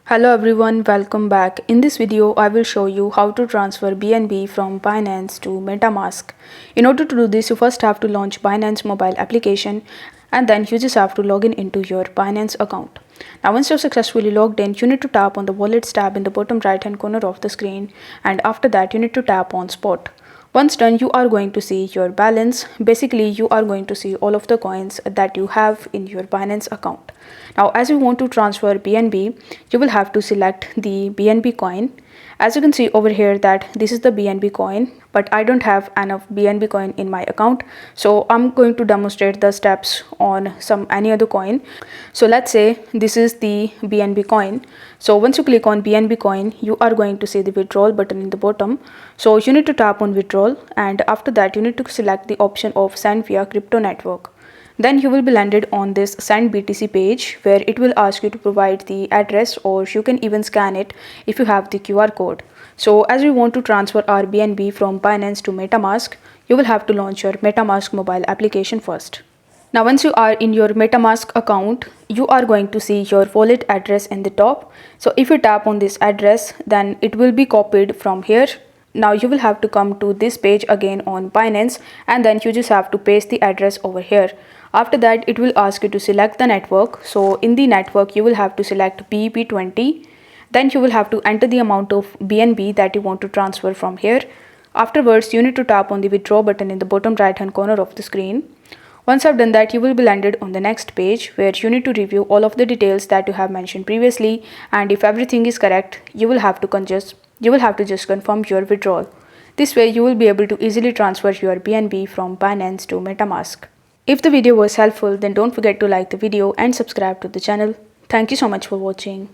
Hello everyone, welcome back. In this video, I will show you how to transfer BNB from Binance to Metamask. In order to do this, you first have to launch Binance mobile application and then you just have to log in into your Binance account. Now once you're successfully logged in, you need to tap on the Wallets tab in the bottom right hand corner of the screen, and after that you need to tap on Spot. Once done, you are going to see your balance. Basically, you are going to see all of the coins that you have in your Binance account. Now, as you want to transfer BNB, you will have to select the BNB coin. As you can see over here that this is the BNB coin, but I don't have enough BNB coin in my account. So I'm going to demonstrate the steps on any other coin. So let's say this is the BNB coin. So once you click on BNB coin, you are going to see the withdrawal button in the bottom. So you need to tap on withdrawal, and after that you need to select the option of send via crypto network. Then you will be landed on this send BTC page where it will ask you to provide the address, or you can even scan it if you have the QR code. So as we want to transfer our BNB from Binance to Metamask, you will have to launch your Metamask mobile application first. Now once you are in your Metamask account, you are going to see your wallet address in the top. So if you tap on this address, then it will be copied from here. Now you will have to come to this page again on Binance, and then you just have to paste the address over here. After that, it will ask you to select the network. So in the network, you will have to select BEP20. Then you will have to enter the amount of BNB that you want to transfer from here. Afterwards, you need to tap on the withdraw button in the bottom right hand corner of the screen. Once I've done that, you will be landed on the next page where you need to review all of the details that you have mentioned previously, and if everything is correct, you will have to just confirm your withdrawal. This way you will be able to easily transfer your BNB from Binance to Metamask. If the video was helpful, then don't forget to like the video and subscribe to the channel. Thank you so much for watching.